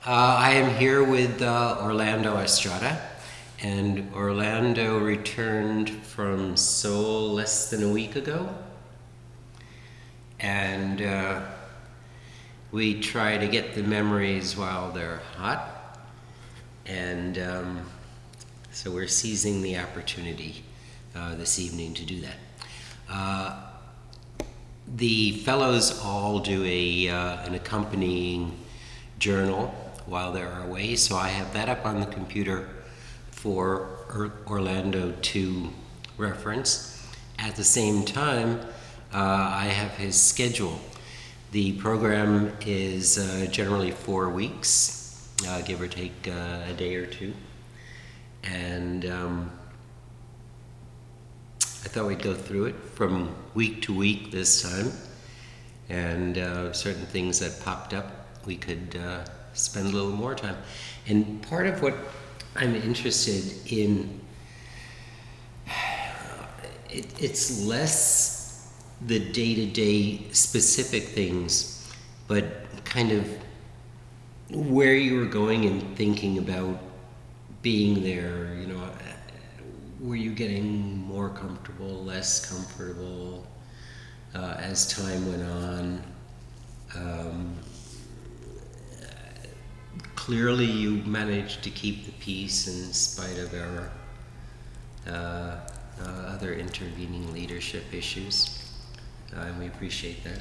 I am here with Orlando Estrada, and Orlando returned from Seoul less than a week ago, and we try to get the memories while they're hot, and so we're seizing the opportunity this evening to do that. The fellows all do an accompanying journal while they're away, so I have that up on the computer for Orlando to reference. At the same time, I have his schedule. The program is generally 4 weeks, give or take a day or two, and I thought we'd go through it from week to week this time, and certain things that popped up we could spend a little more time. And part of what I'm interested in, it's less the day-to-day specific things, but kind of where you were going and thinking about being there, were you getting more comfortable, less comfortable as time went on? Clearly you managed to keep the peace in spite of our other intervening leadership issues, and we appreciate that.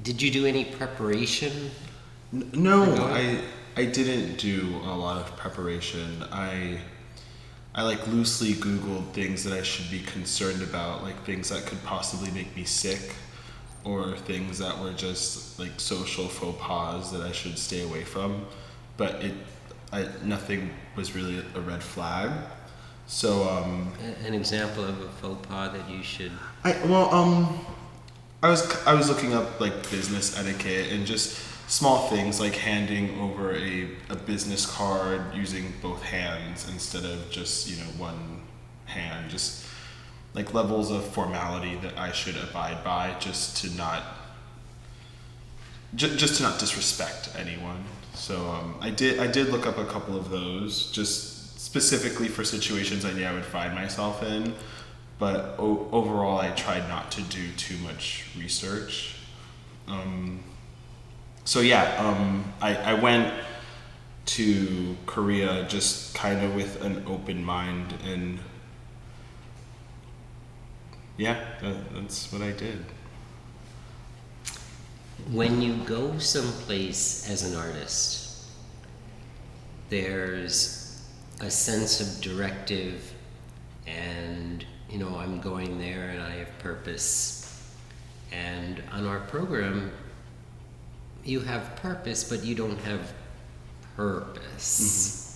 Did you do any preparation? No, I didn't do a lot of preparation. I like loosely Googled things that I should be concerned about, like things that could possibly make me sick, or things that were just like social faux pas that I should stay away from. But nothing was really a red flag. So an example of a faux pas that you should. I was looking up like business etiquette and just small things like handing over a business card using both hands instead of just one hand, just like levels of formality that I should abide by just to not disrespect anyone. So I did look up a couple of those just specifically for situations I knew I would find myself in, but overall I tried not to do too much research. I went to Korea just kind of with an open mind, and that's what I did. When you go someplace as an artist, there's a sense of directive, and I'm going there and I have purpose. And on our program, you have purpose, but you don't have purpose.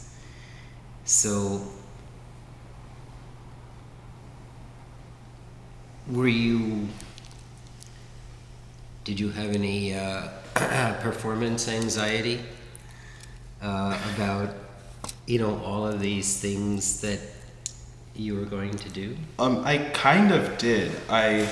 Mm-hmm. So did you have any performance anxiety about all of these things that you were going to do? I kind of did. I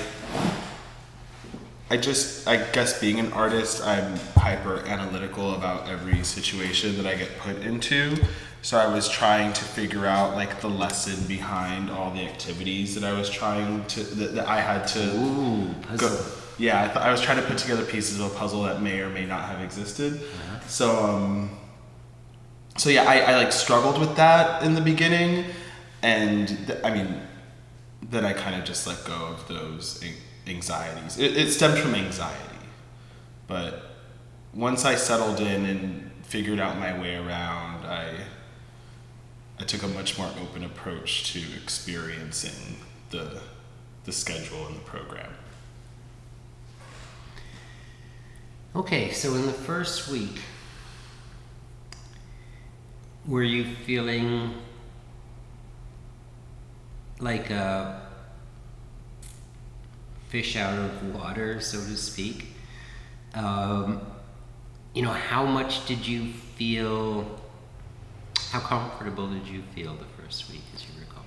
guess being an artist, I'm hyper analytical about every situation that I get put into. So I was trying to figure out like the lesson behind all the activities that I was trying to, that I had to puzzle. Yeah, I was trying to put together pieces of a puzzle that may or may not have existed. Uh-huh. I like struggled with that in the beginning, and then I kind of just let go of those anxieties. It stemmed from anxiety, but once I settled in and figured out my way around, I took a much more open approach to experiencing the schedule and the program. Okay, so in the first week, were you feeling like a fish out of water, so to speak? How much did you feel, how comfortable did you feel the first week, as you recall?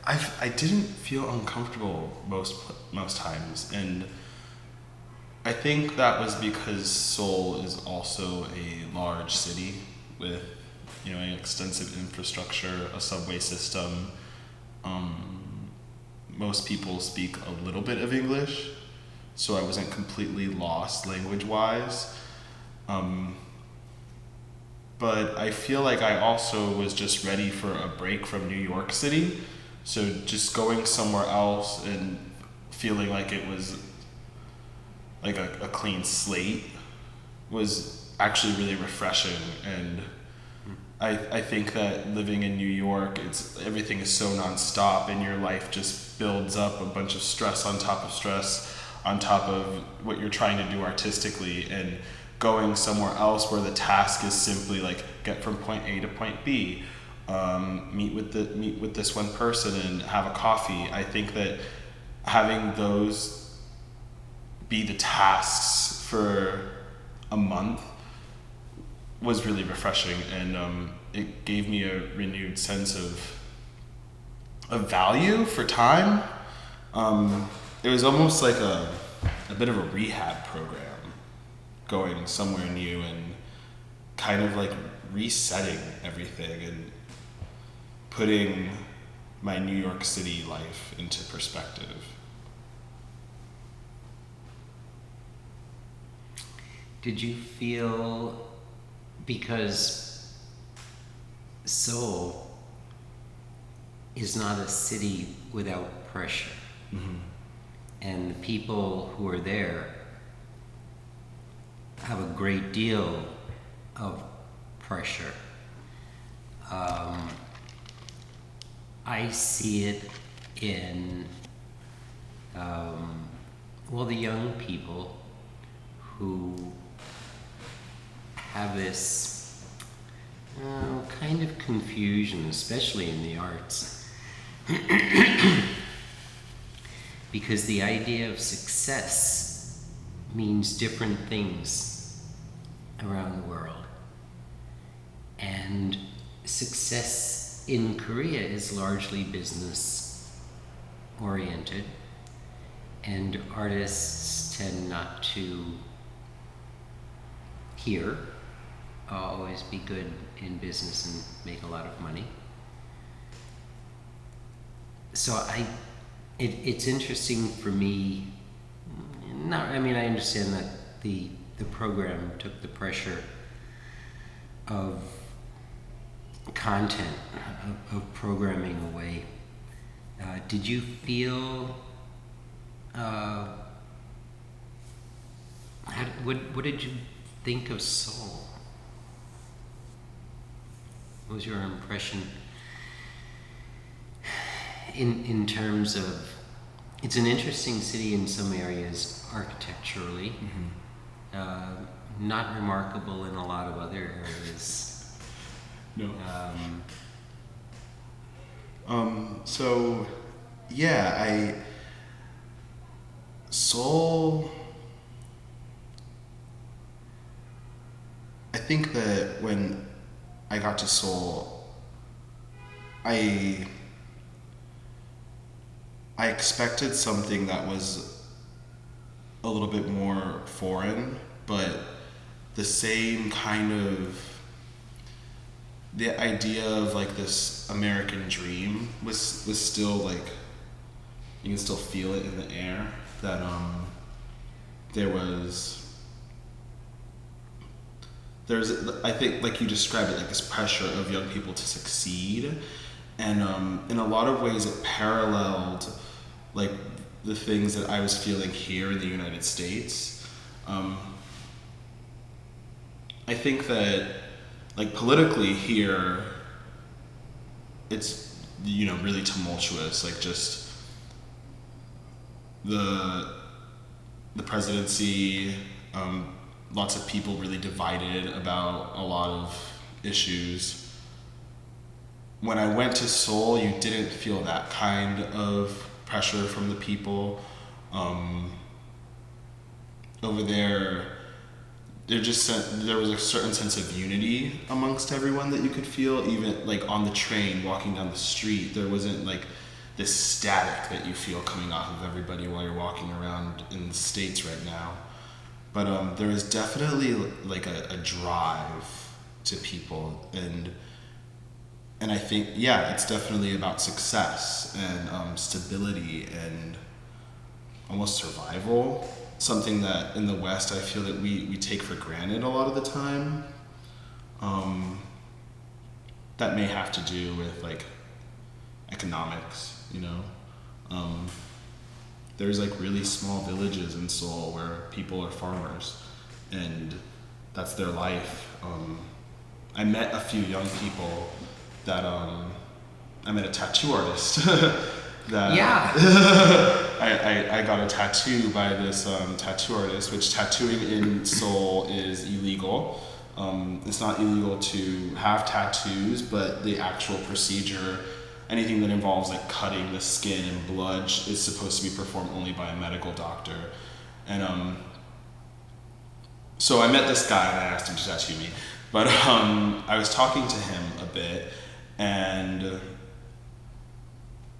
I didn't feel uncomfortable most times, and I think that was because Seoul is also a large city with, an extensive infrastructure, a subway system. Most people speak a little bit of English, so I wasn't completely lost language-wise. Um, but I feel like I also was just ready for a break from New York City. So just going somewhere else and feeling like it was like a clean slate was actually really refreshing. And I think that living in New York, everything is so nonstop, and your life just builds up a bunch of stress on top of stress on top of what you're trying to do artistically. And going somewhere else where the task is simply like get from point A to point B, meet with this one person and have a coffee. I think that having those be the tasks for a month was really refreshing, and it gave me a renewed sense of value for time. It was almost like a bit of a rehab program, going somewhere new and kind of like resetting everything and putting my New York City life into perspective. Did you feel, because Seoul is not a city without pressure, Mm-hmm. and the people who are there have a great deal of pressure. I see it in, the young people who have this kind of confusion, especially in the arts, because the idea of success means different things around the world. And success in Korea is largely business oriented, and artists tend not to here always be good in business and make a lot of money. So it's interesting for me. I understand that the program took the pressure of content, of programming away. Did you feel? What did you think of Seoul? What was your impression in terms of? It's an interesting city in some areas architecturally. Mm-hmm. Not remarkable in a lot of other areas. No. So, yeah, Seoul, I think that when I got to Seoul, I expected something that was a little bit more foreign, but the same kind of, the idea of like this American dream was still like, you can still feel it in the air, that there's, I think, like you described it, like this pressure of young people to succeed, and in a lot of ways it paralleled like the things that I was feeling here in the United States. I think that like politically here, it's really tumultuous. Like just the presidency, lots of people really divided about a lot of issues. When I went to Seoul, you didn't feel that kind of pressure from the people. Over there, there was a certain sense of unity amongst everyone that you could feel, even like on the train, walking down the street. There wasn't like this static that you feel coming off of everybody while you're walking around in the States right now. But there is definitely like a drive to people, and I think, yeah, it's definitely about success and stability and almost survival. Something that in the West I feel that we take for granted a lot of the time. That may have to do with like economics, you know. There's like really small villages in Seoul where people are farmers, and that's their life. I met a few young people that I met a tattoo artist that Yeah. I got a tattoo by this tattoo artist, which tattooing in Seoul is illegal. It's not illegal to have tattoos, but the actual procedure, anything that involves like cutting the skin and blood, is supposed to be performed only by a medical doctor. And so I met this guy and I asked him to tattoo me, but I was talking to him a bit, and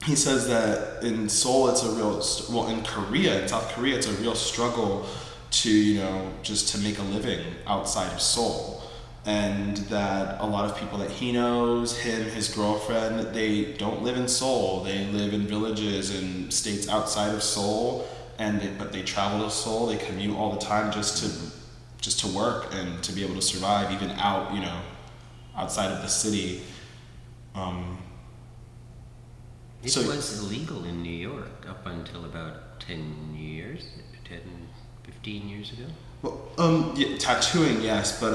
he says that in Seoul it's a real, well, in Korea, in South Korea, it's a real struggle to, you know, just to make a living outside of Seoul. And that a lot of people that he knows, him, his girlfriend, they don't live in Seoul. They live in villages in states outside of Seoul, but they travel to Seoul. They commute all the time just to work and to be able to survive, even out, you know, outside of the city. It was illegal in New York up until about 10 years, 10, 15 years ago. Well, yeah, tattooing, yes, but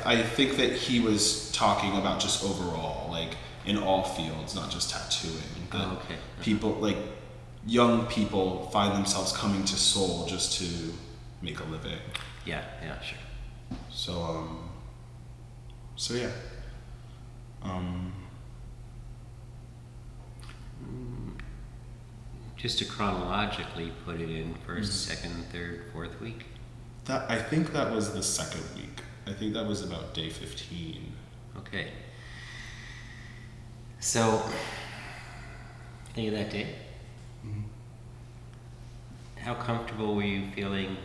I think that he was talking about just overall, like in all fields, not just tattooing. That Okay. people, like young people, find themselves coming to Seoul just to make a living. Yeah, sure. So yeah. Just to chronologically put it in first, second, third, fourth week. I think that was the second week. I think that was about day 15. Okay. So, think of that day. Mm-hmm. How comfortable were you feeling?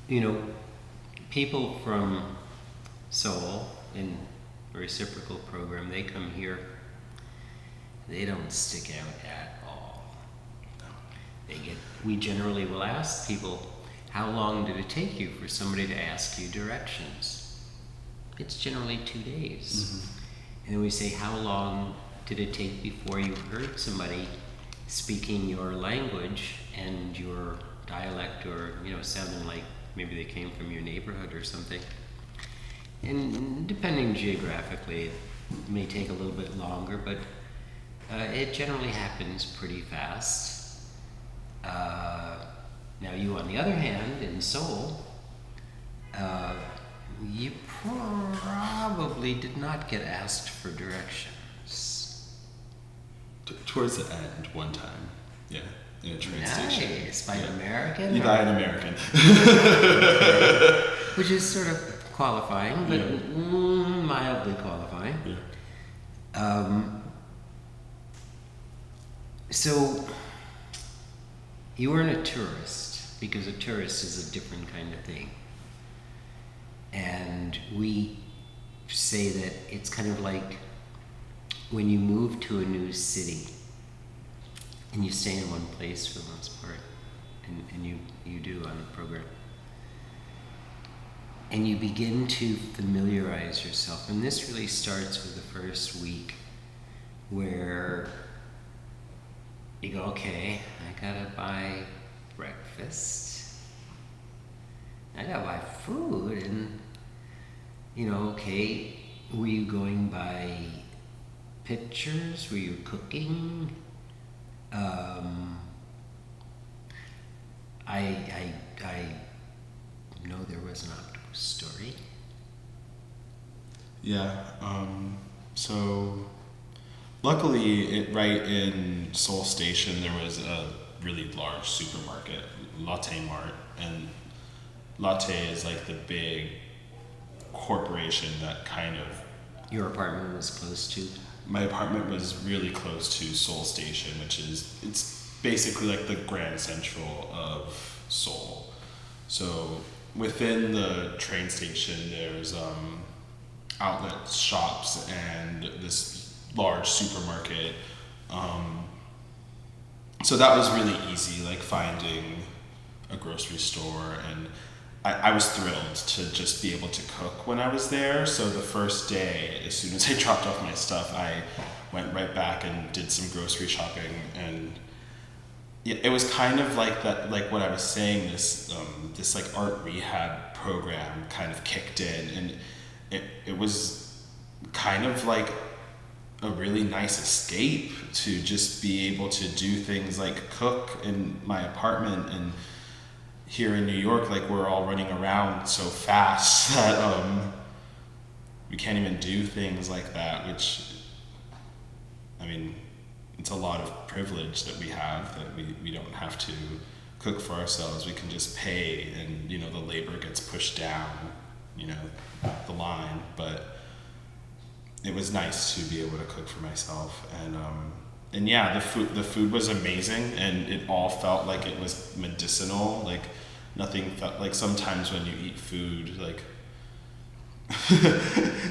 You know, people from Seoul in a reciprocal program, they come here. They don't stick out at all. We generally will ask people, how long did it take you for somebody to ask you directions? It's generally 2 days. Mm-hmm. And then we say, how long did it take before you heard somebody speaking your language and your dialect, or, you know, sounding like maybe they came from your neighborhood or something? And depending geographically, it may take a little bit longer, but it generally happens pretty fast. Now you, on the other hand, in Seoul, you probably did not get asked for directions. Towards the end, one time, yeah, in a train station. Nice, by an American? Yeah, by an American. Which is sort of qualifying, but mildly qualifying. Yeah. So, you weren't a tourist, because a tourist is a different kind of thing. And we say that it's kind of like when you move to a new city and you stay in one place for the most part, and you do on the program. And you begin to familiarize yourself. And this really starts with the first week, where you go, okay, I gotta buy breakfast. I gotta buy food, and, you know, okay, were you going by pictures? Were you cooking? I know there was an octopus story. Yeah. So luckily, right in Seoul Station, there was a really large supermarket, Latte Mart, and Latte is like the big corporation that kind of. Your apartment was close to? My apartment was really close to Seoul Station, it's basically like the Grand Central of Seoul. So within the train station, there's outlet shops and this large supermarket. So that was really easy, like finding a grocery store, and I was thrilled to just be able to cook when I was there. So the first day, as soon as I dropped off my stuff, I went right back and did some grocery shopping, and yeah, it was kind of like that, like what I was saying, this like art rehab program kind of kicked in, and it was kind of like a really nice escape to just be able to do things like cook in my apartment. And here in New York, like we're all running around so fast that we can't even do things like that, which, I mean, it's a lot of privilege that we have, that we don't have to cook for ourselves. We can just pay, and you know, the labor gets pushed down, you know, the line. But it was nice to be able to cook for myself, and yeah, the food was amazing, and it all felt like it was medicinal. Like nothing felt like, sometimes when you eat food, like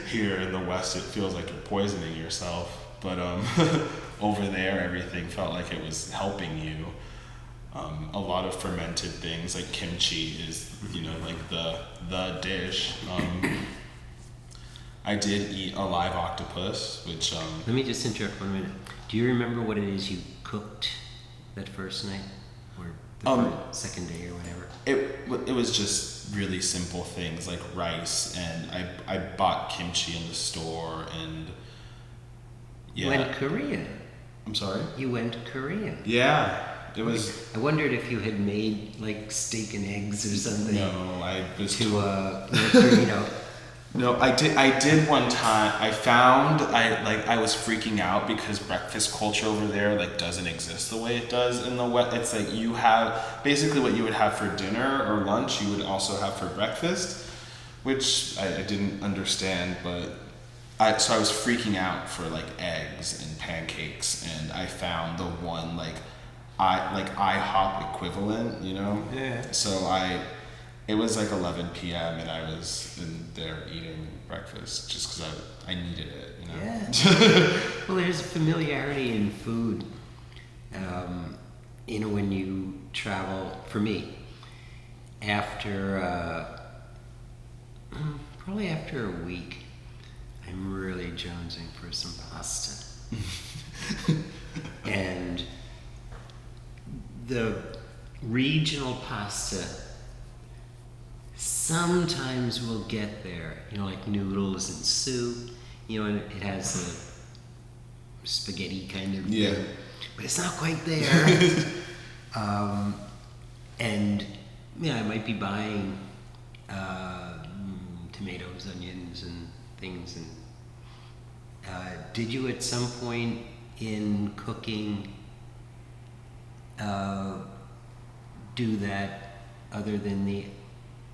here in the West, it feels like you're poisoning yourself. But over there, everything felt like it was helping you. A lot of fermented things, like kimchi is, you know, like the dish. I did eat a live octopus, which Let me just interrupt 1 minute. Do you remember what it is you cooked that first night, or the second day, or whatever? it was just really simple things like rice, and I bought kimchi in the store, and yeah. You went Korean. I'm sorry? You went Korean. Yeah, it was. I wondered if you had made like steak and eggs or something. No, I was to you know. No, I did one time. I was freaking out because breakfast culture over there like doesn't exist the way it does in the West. It's like you have basically what you would have for dinner or lunch, you would also have for breakfast, which I didn't understand. But I was freaking out for like eggs and pancakes, and I found the one like IHOP equivalent, you know. Yeah. So it was like 11 p.m. and I was in there eating breakfast just because I needed it, you know? Yeah. Well, there's a familiarity in food. You know, when you travel, for me, after, probably after a week, I'm really jonesing for some pasta. And the regional pasta sometimes we'll get there, you know, like noodles and soup, you know, and it has a spaghetti kind of thing, but it's not quite there. And yeah, I might be buying tomatoes, onions, and things. And did you at some point in cooking do that other than the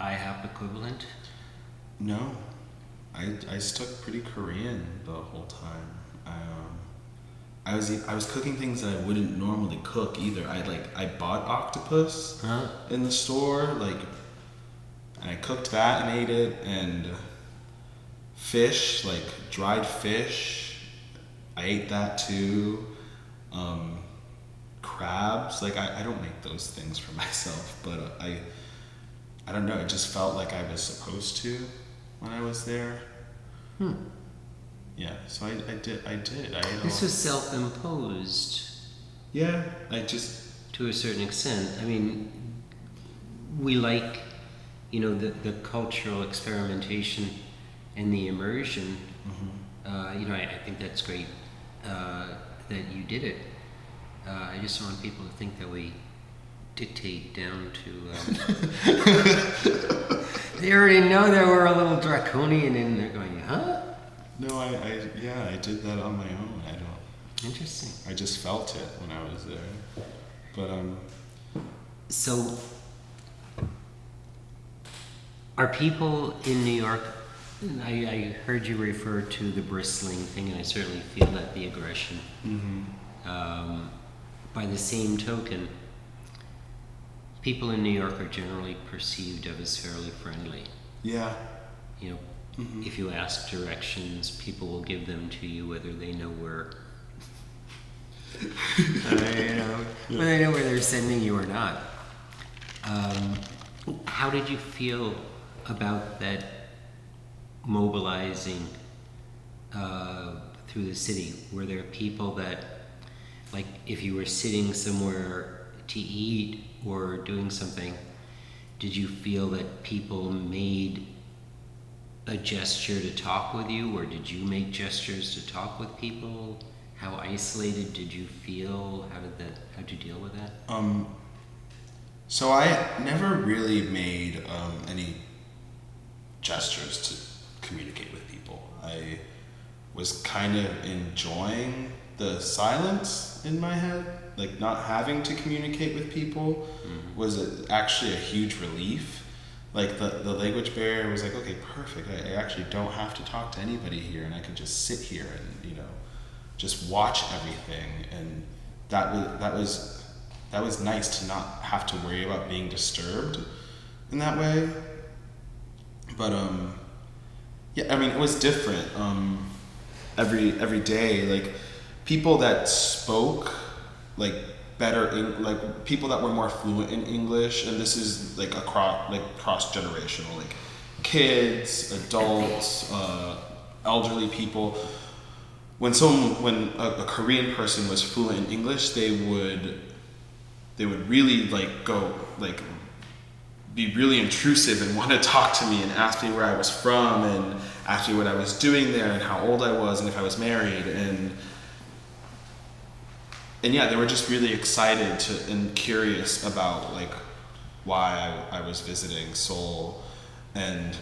IHOP equivalent? No, I stuck pretty Korean the whole time. I was cooking things that I wouldn't normally cook either. I bought octopus in the store, like, and I cooked that and ate it, and fish, like dried fish, I ate that too. Crabs, like I don't make those things for myself, but I don't know, it just felt like I was supposed to when I was there. Yeah, so I did. This was self-imposed. Yeah, I just... To a certain extent. I mean, we like, you know, the cultural experimentation and the immersion. You know, I think that's great that you did it. I just want people to think that we dictate down to... They already know that we're a little draconian, and they're going, huh? No, I did that on my own. Interesting. I just felt it when I was there. But So, are people in New York? I heard you refer to the bristling thing, and I certainly feel that, the aggression. By the same token, people in New York are generally perceived of as fairly friendly. Yeah. You know, Mhm. if you ask directions, people will give them to you whether they know where, whether they know where they're sending you or not. How did you feel about that mobilizing through the city? Were there people that, like, if you were sitting somewhere to eat or doing something, did you feel that people made a gesture to talk with you, or did you make gestures to talk with people? How isolated did you feel? How'd you deal with that? So I never really made any gestures to communicate with people. I was kind of enjoying the silence in my head, like not having to communicate with people was actually a huge relief. Like the language barrier was like, okay, perfect. I actually don't have to talk to anybody here, and I can just sit here and just watch everything. And that was nice to not have to worry about being disturbed in that way. But yeah, I mean, it was different every day. Like people that spoke like better like people that were more fluent in English, and this is like cross generational, like kids, adults, elderly people. When a Korean person was fluent in English, they would really be really intrusive and want to talk to me and ask me where I was from and ask me what I was doing there and how old I was and if I was married, and yeah, they were just really excited and curious about like why I was visiting Seoul. And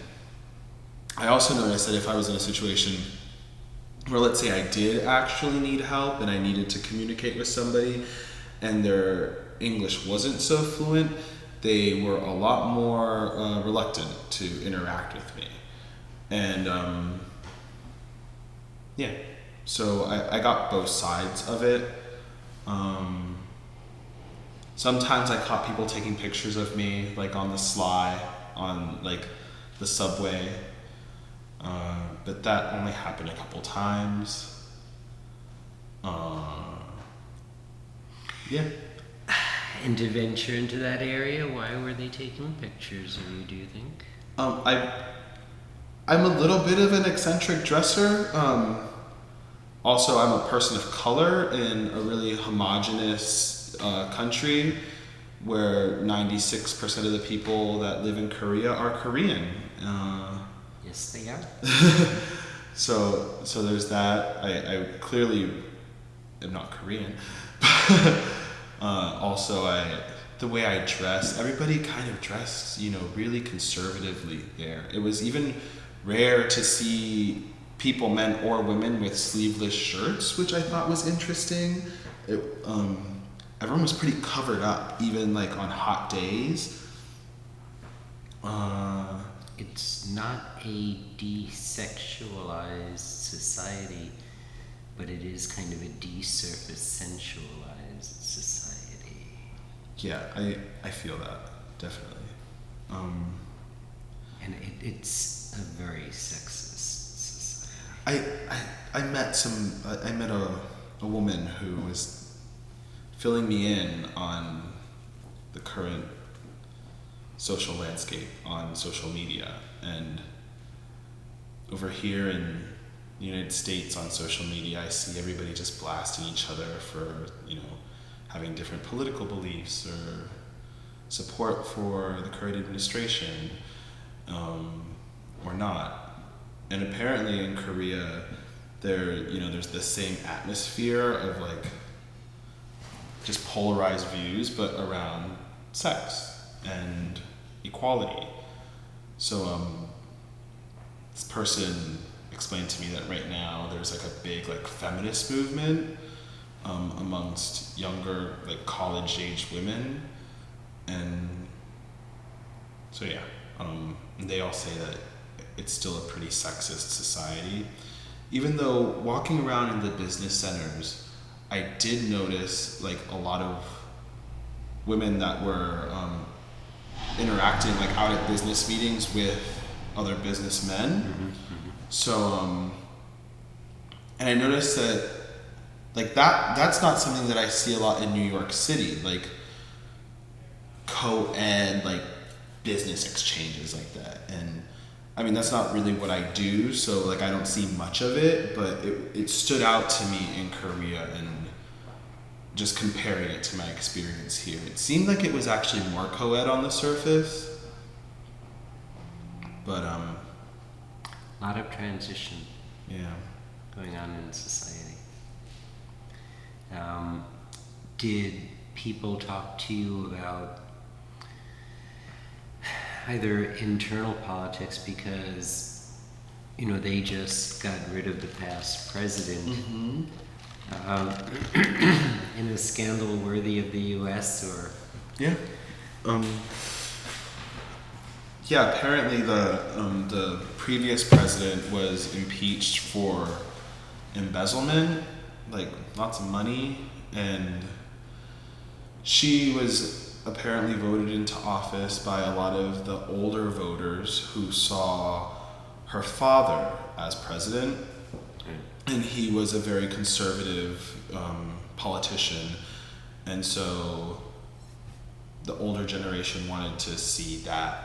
I also noticed that if I was in a situation where, let's say, I did actually need help and I needed to communicate with somebody and their English wasn't so fluent, they were a lot more reluctant to interact with me. And yeah, so I got both sides of it. Sometimes I caught people taking pictures of me, like on the sly, on like the subway, but that only happened a couple times. Yeah. And to venture into that area, why were they taking pictures of you, do you think? I'm a little bit of an eccentric dresser. Also, I'm a person of color in a really homogenous country where 96% of the people that live in Korea are Korean. Yes, they are. So there's that. I clearly am not Korean. Also, the way I dress, everybody kind of dressed, really conservatively there. It was even rare to see people, men or women, with sleeveless shirts, which I thought was interesting. Everyone was pretty covered up, even like on hot days. It's not a desexualized society, but it is kind of a desurface-sensualized society. Yeah, I feel that, definitely. And it's a very sexist society. I met a woman who was filling me in on the current social landscape on social media, and over here in the United States on social media, I see everybody just blasting each other for having different political beliefs or support for the current administration, or not. And apparently in Korea, there's the same atmosphere of like just polarized views, but around sex and equality. So this person explained to me that right now there's like a big like feminist movement amongst younger like college-aged women, and so yeah, they all say that it's still a pretty sexist society. Even though walking around in the business centers, I did notice like a lot of women that were interacting like out at business meetings with other businessmen. So, and I noticed that like that's not something that I see a lot in New York City, like co-ed, like business exchanges like that. And I mean, that's not really what I do, so like I don't see much of it, but it stood out to me in Korea, and just comparing it to my experience here, it seemed like it was actually more co-ed on the surface. But A lot of transition yeah. going on in society. Did people talk to you about either internal politics because, you know, they just got rid of the past president in a scandal worthy of the U.S. or? Yeah. Yeah, apparently the previous president was impeached for embezzlement, like lots of money, and she was apparently voted into office by a lot of the older voters who saw her father as president, and he was a very conservative politician, and so the older generation wanted to see that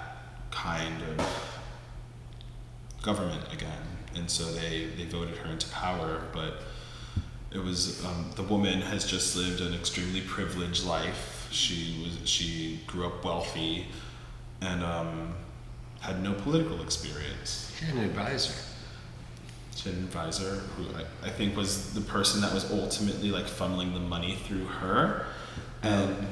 kind of government again, and so they voted her into power. But it was the woman has just lived an extremely privileged life. She grew up wealthy and had no political experience. She had an advisor. She had an advisor who I think was the person that was ultimately like funneling the money through her, and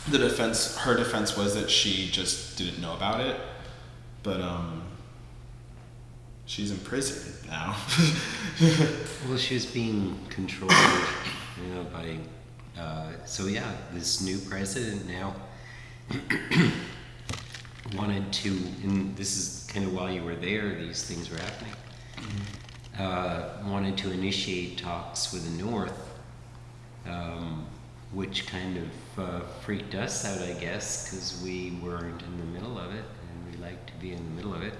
her defense was that she just didn't know about it, but she's in prison now. Well, she was being controlled, you know, by. So yeah, this new president now wanted to, and this is kind of while you were there, these things were happening. Wanted to initiate talks with the North, which kind of freaked us out, I guess, because we weren't in the middle of it, and we like to be in the middle of it.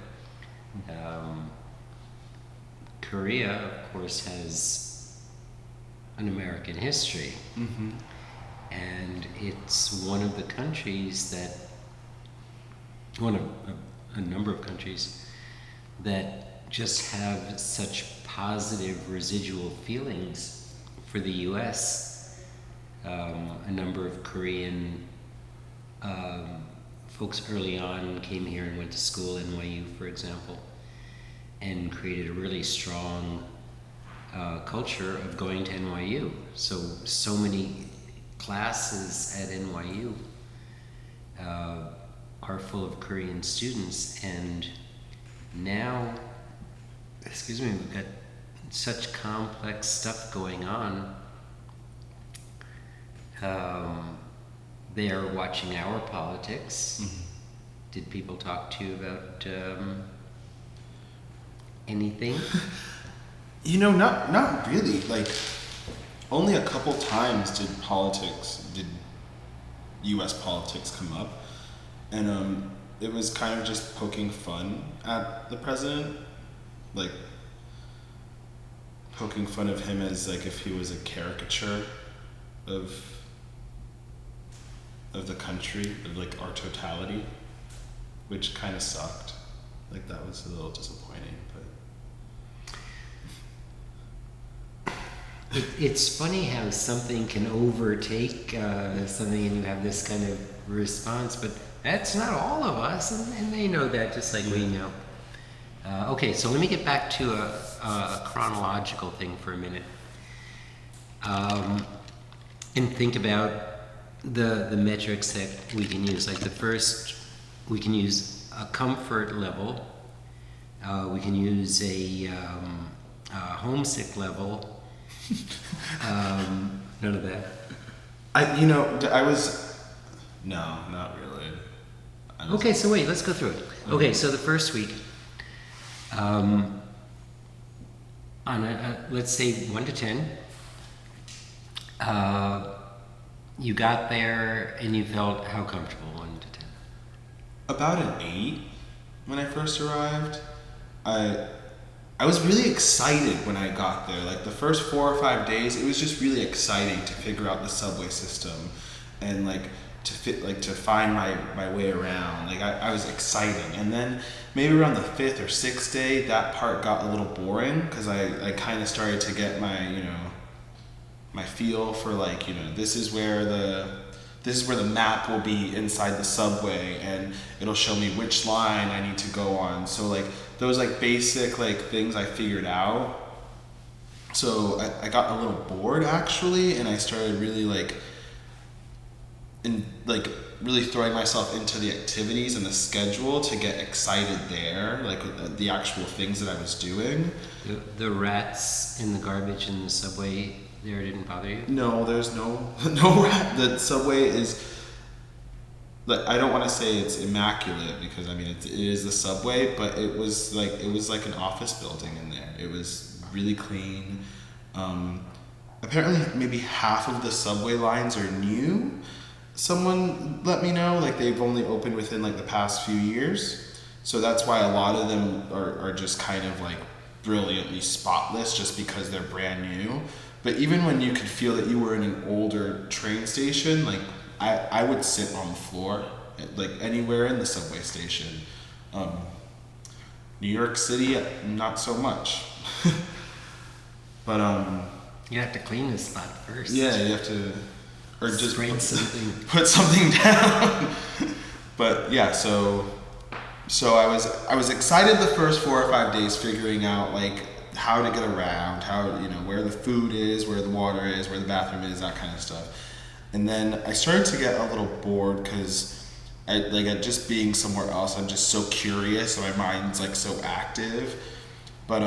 Korea, of course, has an American history, and it's one of the countries that, one of a number of countries that just have such positive residual feelings for the U.S. A number of Korean folks early on came here and went to school, NYU, for example, and created a really strong culture of going to NYU. So many classes at NYU are full of Korean students, and now, we've got such complex stuff going on. They are watching our politics. Did people talk to you about anything? You know, not really. Like, only a couple times did U.S. politics come up, and it was kind of just poking fun at the president, like poking fun of him as like if he was a caricature of the country, of like our totality, which kind of sucked. Like, that was a little disappointing, but It's funny how something can overtake something, and you have this kind of response, but that's not all of us, and they know that just like we know. Okay, so let me get back to a chronological thing for a minute, and think about the metrics that we can use. Like the first, we can use a comfort level, we can use a homesick level. None of that. No, not really. Okay, so wait, let's go through it. Okay, so the first week, on let's say 1 to 10, you got there and you felt how comfortable? 1 to about an 8 when I first arrived. I I was really excited when I got there. Like the first 4 or 5 days, it was just really exciting to figure out the subway system and like to find my way around. Like I was exciting. And then maybe around the 5th or 6th day, that part got a little boring because I kind of started to get my feel for like, this is where the map will be inside the subway and it'll show me which line I need to go on. So like those like basic like things I figured out. So I got a little bored actually, and I started really really throwing myself into the activities and the schedule to get excited there, like the actual things that I was doing. The rats in the garbage in the subway there didn't bother you? No, there's no rat. The subway is, like, I don't want to say it's immaculate because I mean it is the subway, but it was like an office building in there. It was really clean. Apparently, maybe half of the subway lines are new. Someone let me know, like they've only opened within like the past few years, so that's why a lot of them are just kind of like brilliantly spotless just because they're brand new. But even when you could feel that you were in an older train station, like I would sit on the floor, like anywhere in the subway station. New York City, not so much. But You have to clean the spot first. yeah, you have to, or just Spread something. put something down. But yeah, so I was excited the first 4 or 5 days figuring out like how to get around, how where the food is, where the water is, where the bathroom is, that kind of stuff. And then I started to get a little bored because at just being somewhere else, I'm just so curious and my mind's like so active. But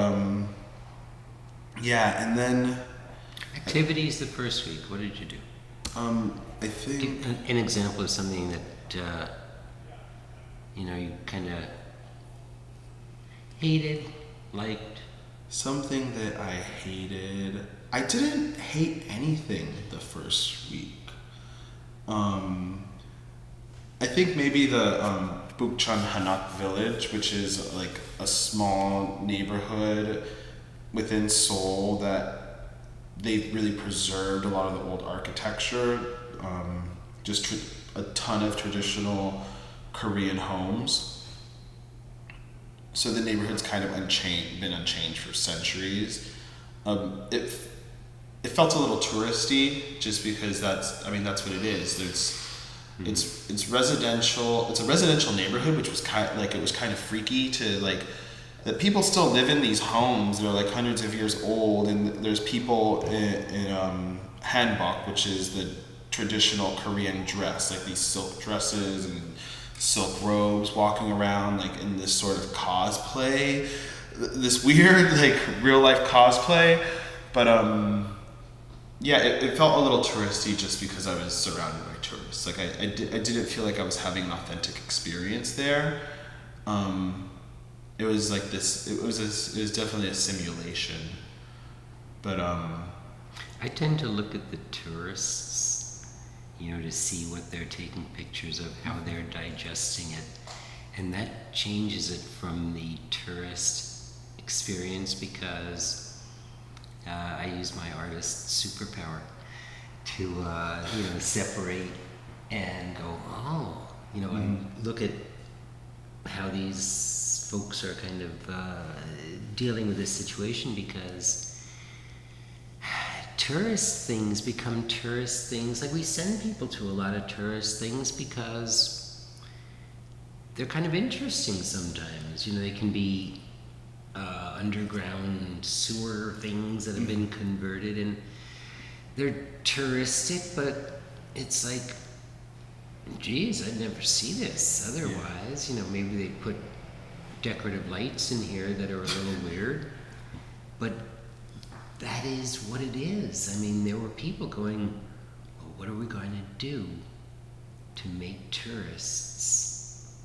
yeah, and then Activities the first week. What did you do? I think An example of something that you kind of hated, liked. something that I hated. I didn't hate anything the first week. I think maybe the Bukchon Hanok village, which is like a small neighborhood within Seoul that they've really preserved a lot of the old architecture. A ton of traditional Korean homes. So the neighborhood's kind of been unchanged for centuries. It felt a little touristy, just because that's what it is. It's residential. It's a residential neighborhood, which was kind of freaky to like that people still live in these homes that are like hundreds of years old, and there's people in hanbok, which is the traditional Korean dress, like these silk dresses and silk robes, walking around like in this sort of cosplay, this weird like real life cosplay. But yeah, it felt a little touristy just because I was surrounded by tourists. Like I didn't feel like I was having an authentic experience there. It was like this. It was definitely a simulation. But I tend to look at the tourists, to see what they're taking pictures of, how they're digesting it, and that changes it from the tourist experience because I use my artist superpower to separate and go, and look at how these folks are kind of dealing with this situation, because tourist things become tourist things. Like we send people to a lot of tourist things because they're kind of interesting sometimes. They can be underground sewer things that have been converted, and they're touristic, but it's like, geez, I'd never see this otherwise. Maybe they put decorative lights in here that are a little weird, but that is what it is. I mean, there were people going, well, what are we going to do to make tourists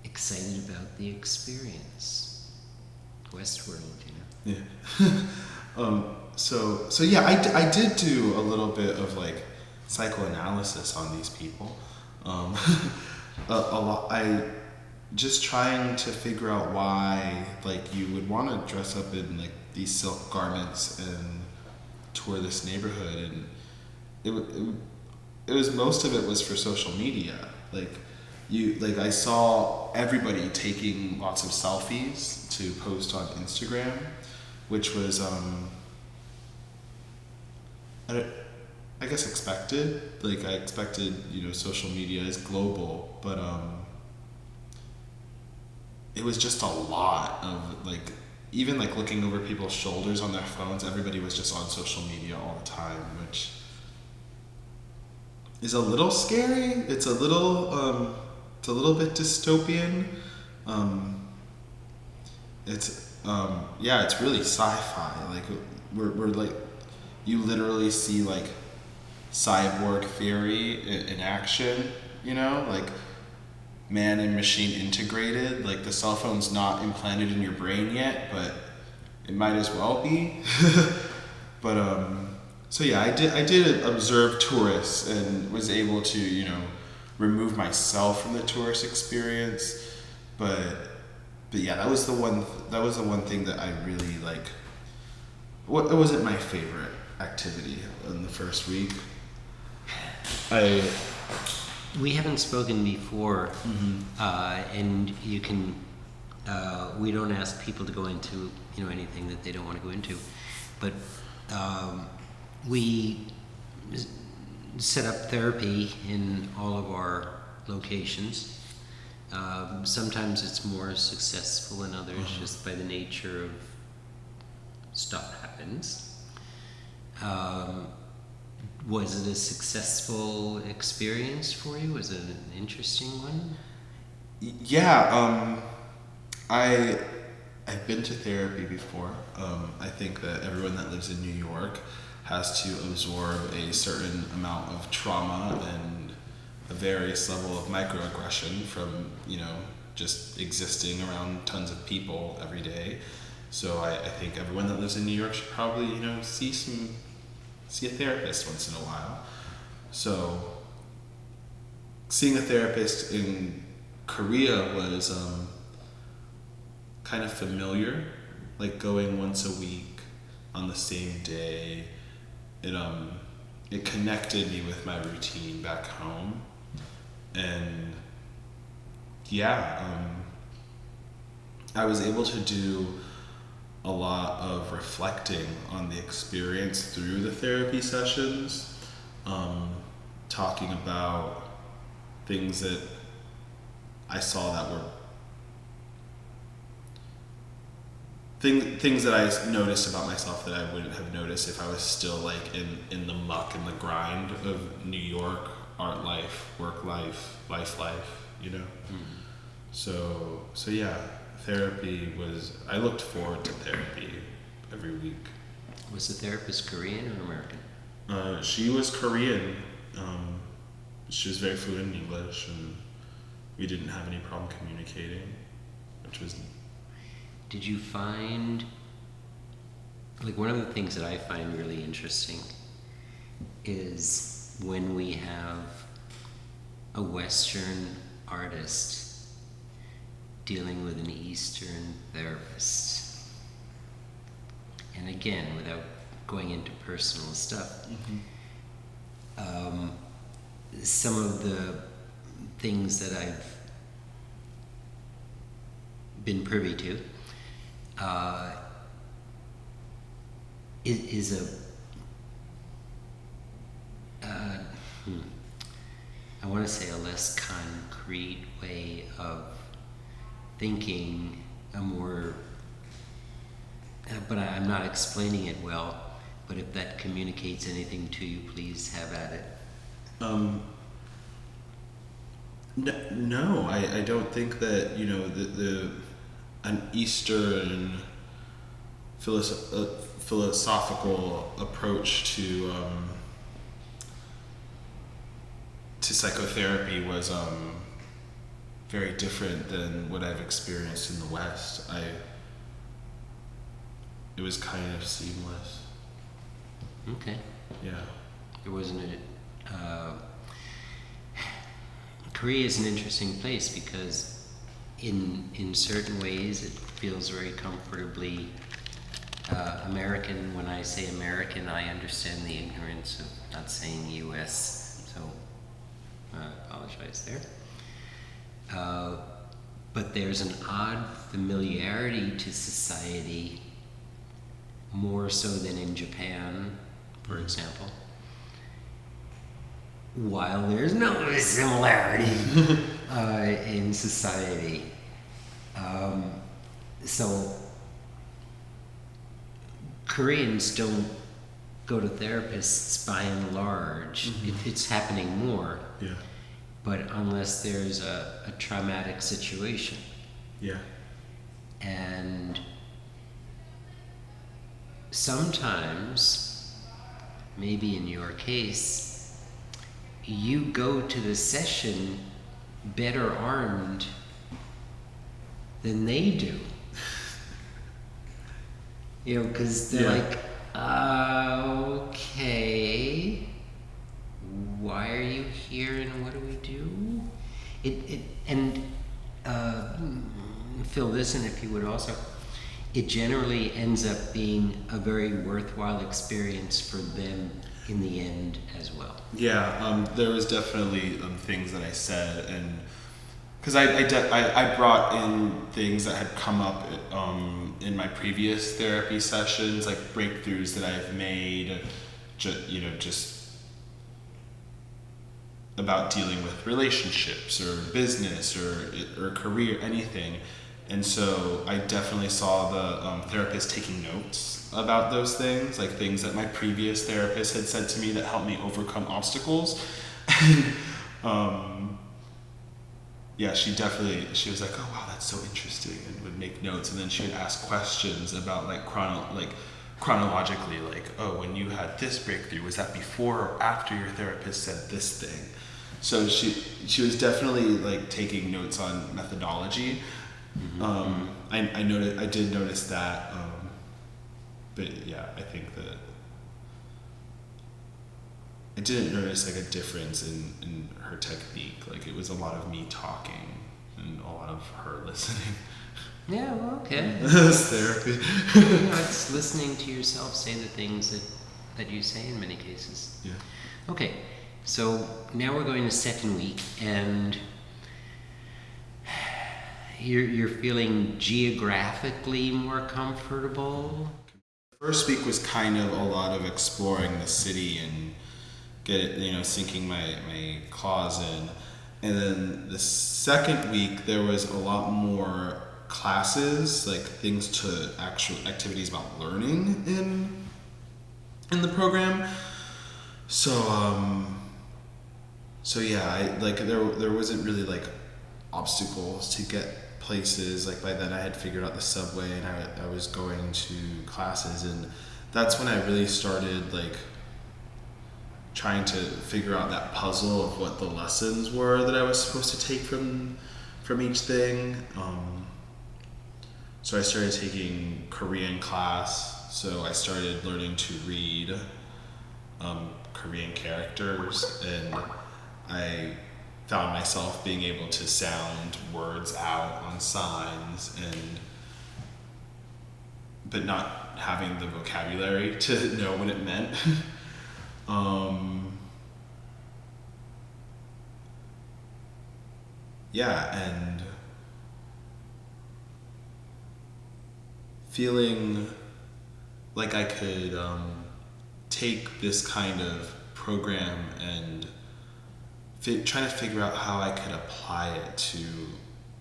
excited about the experience? Westworld, yeah. So yeah, I did do a little bit of like psychoanalysis on these people. a lot. I just trying to figure out why like you would want to dress up in like these silk garments and tour this neighborhood, and it was most of it was for social media. Like I saw everybody taking lots of selfies to post on Instagram, which was I guess expected. Like I expected, social media is global, but it was just a lot of like, even like looking over people's shoulders on their phones. Everybody was just on social media all the time, which is a little scary. It's a little bit dystopian. It's really sci-fi. Like we're like, you literally see like cyborg theory in action. Like man and machine integrated. Like the cell phone's not implanted in your brain yet, but it might as well be. But so yeah, I did observe tourists and was able to remove myself from the tourist experience. But yeah, that was the one thing that I really like. It wasn't my favorite activity in the first week. We haven't spoken before, and you can. We don't ask people to go into anything that they don't want to go into, but we set up therapy in all of our locations. Sometimes it's more successful than others, just by the nature of stuff happens. Was it a successful experience for you? Was it an interesting one? Yeah, I've been to therapy before. I think that everyone that lives in New York has to absorb a certain amount of trauma and a various level of microaggression from just existing around tons of people every day. So I think everyone that lives in New York should probably see a therapist once in a while. So seeing a therapist in Korea was kind of familiar, like going once a week on the same day. It connected me with my routine back home, and I was able to do a lot of reflecting on the experience through the therapy sessions, talking about things that I saw that were things that I noticed about myself that I wouldn't have noticed if I was still like in the muck and the grind of New York art life, work life, life, So yeah, therapy I looked forward to therapy every week. Was the therapist Korean or American? She was Korean. She was very fluent in English, and we didn't have any problem communicating, which was. Did you find, like, one of the things that I find really interesting is when we have a Western artist dealing with an Eastern therapist. And again, without going into personal stuff, some of the things that I've been privy to is I want to say a less concrete way of thinking, a more, but I'm not explaining it well, but if that communicates anything to you, please have at it. No, I don't think that an Eastern philosophical approach to psychotherapy was very different than what I've experienced in the West. It was kind of seamless. Okay. Yeah. There wasn't Korea is an interesting place because in certain ways it feels very comfortably American. When I say American, I understand the ignorance of not saying US, so I apologize there. But there's an odd familiarity to society, more so than in Japan, for example. While there's no similarity in society. So Koreans don't go to therapists by and large. It's happening more. Yeah. But unless there's a traumatic situation. Yeah. And sometimes, maybe in your case, you go to the session better armed than they do. You know, because they're like, okay, why are you here and what do we do? Fill this in if you would also. It generally ends up being a very worthwhile experience for them in the end as well. Yeah, there was definitely things that I said, and because I brought in things that had come up in my previous therapy sessions, like breakthroughs that I've made, just about dealing with relationships or business or career, anything. And so I definitely saw the therapist taking notes about those things, like things that my previous therapist had said to me that helped me overcome obstacles. Yeah, she was like, oh wow, that's so interesting, and would make notes, and then she would ask questions about chronologically, like, oh, when you had this breakthrough, was that before or after your therapist said this thing? So she was definitely like taking notes on methodology. I did notice that, but yeah, I think that I didn't notice like a difference in her technique. Like it was a lot of me talking and a lot of her listening. Yeah, well, okay. That's therapy. It's listening to yourself say the things that you say in many cases. Yeah. Okay, so now we're going to second week, and you're feeling geographically more comfortable. First week was kind of a lot of exploring the city and sinking my claws in. And then the second week there was a lot more classes, like things to actual activities about learning in the program. So yeah, there wasn't really like obstacles to get places. Like by then I had figured out the subway and I was going to classes, and that's when I really started like trying to figure out that puzzle of what the lessons were that I was supposed to take from each thing. So I started taking Korean class, so I started learning to read Korean characters, and I found myself being able to sound words out on signs, but not having the vocabulary to know what it meant. Yeah, and feeling like I could take this kind of program and trying to figure out how I could apply it to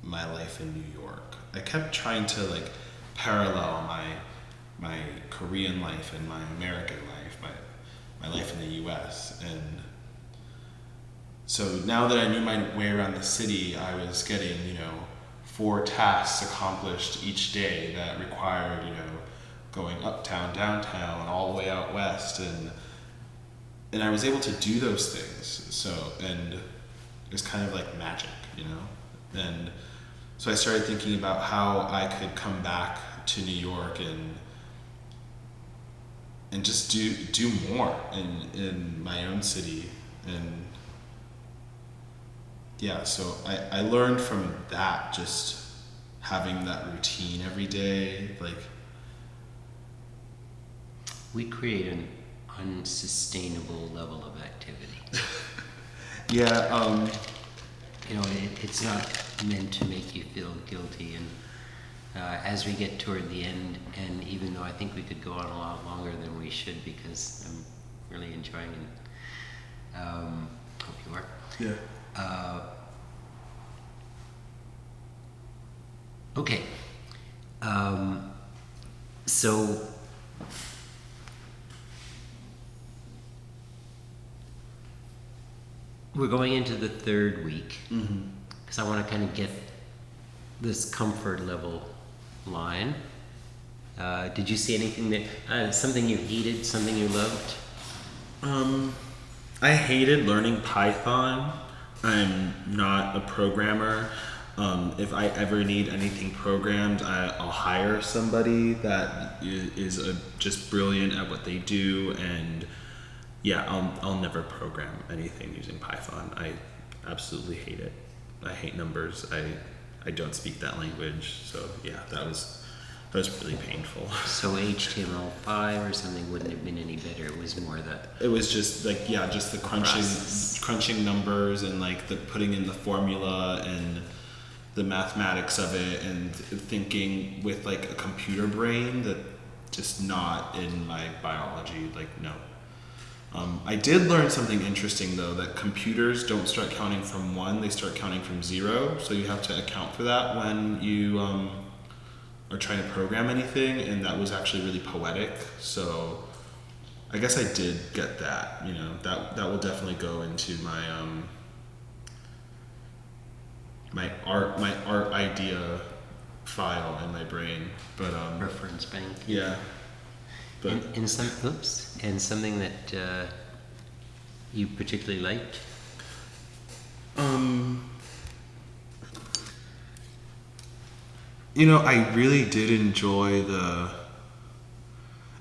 my life in New York. I kept trying to like parallel my Korean life and my American life, my life in the US. And so now that I knew my way around the city, I was getting, 4 tasks accomplished each day that required, going uptown, downtown, all the way out west, and I was able to do those things. So, and it was kind of like magic, and so I started thinking about how I could come back to New York and just do more in my own city, and yeah, so I learned from that, just having that routine every day, like, We create an unsustainable level of activity. yeah, It's not meant to make you feel guilty. And as we get toward the end, and even though I think we could go on a lot longer than we should because I'm really enjoying it, hope you are. yeah. Okay. So we're going into the third week because I want to kind of get this comfort level line. Did you see anything that something you hated, something you loved? I hated learning Python. I'm not a programmer. If I ever need anything programmed, I'll hire somebody that is just brilliant at what they do, and yeah, I'll never program anything using Python. I absolutely hate it. I hate numbers. I don't speak that language, so yeah, that was really painful. So HTML5 or something wouldn't have been any better. It was more that. It was just like, yeah, just the crunching numbers and like the putting in the formula and the mathematics of it, and thinking with like a computer brain that just not in my biology, like no. I did learn something interesting though, that computers don't start counting from 1, they start counting from 0, so you have to account for that when you are trying to program anything, and that was actually really poetic. So I guess I did get that, that will definitely go into my my art idea file in my brain, but Reference bank. yeah, but And something that you particularly liked. I really did enjoy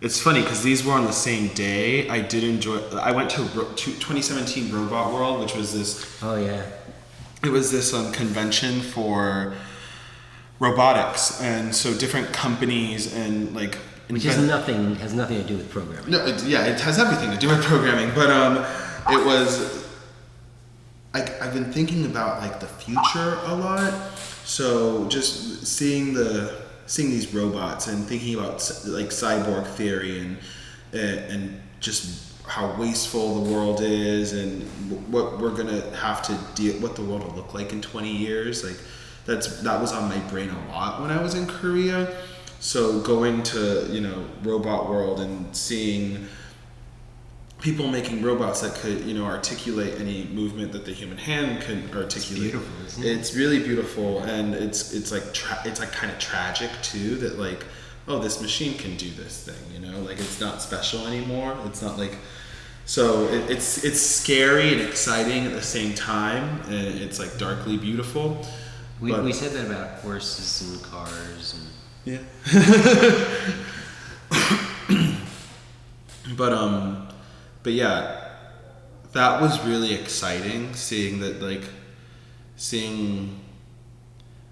it's funny because these were on the same day. I went to 2017 Robot World, which was this. Oh yeah. It was this convention for robotics, and so different companies and like. Which has nothing to do with programming. No, it has everything to do with programming, but it was. I've been thinking about like the future a lot, so just seeing these robots and thinking about like cyborg theory and just how wasteful the world is, and what we're gonna have to what the world will look like in 20 years. Like that was on my brain a lot when I was in Korea. So going to Robot World and seeing people making robots that could articulate any movement that the human hand can articulate. It's beautiful, isn't it? It's really beautiful, and it's like kind of tragic too, that like, oh, this machine can do this thing, like it's not special anymore. It's not like, so it's scary and exciting at the same time, and it's like darkly beautiful. We said that about horses and cars and. Yeah. But yeah, that was really exciting, seeing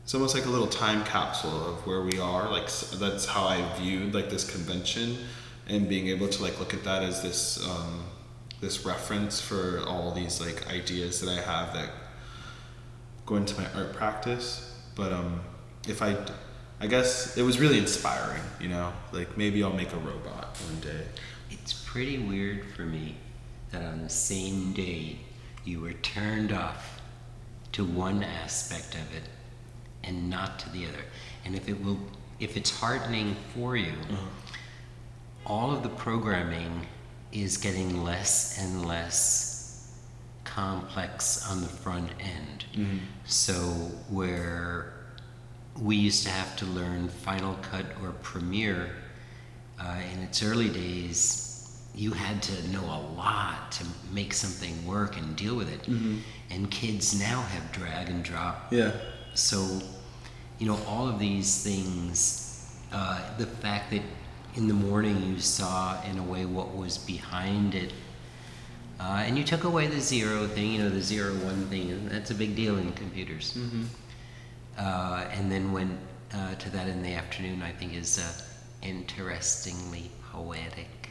it's almost like a little time capsule of where we are. Like that's how I viewed like this convention, and being able to like look at that as this reference for all these like ideas that I have that go into my art practice. But I guess it was really inspiring, like maybe I'll make a robot one day. It's pretty weird for me that on the same day you were turned off to one aspect of it and not to the other. And if it's heartening for you, all of the programming is getting less and less complex on the front end. Mm-hmm. So where we used to have to learn Final Cut or Premiere in its early days, you had to know a lot to make something work and deal with it. Mm-hmm. And kids now have drag and drop. Yeah. So, all of these things, the fact that in the morning you saw in a way what was behind it, And you took away the zero thing, you know, the 0, 1 thing, and that's a big deal in computers. Mm-hmm. And then went to that in the afternoon, I think is interestingly poetic.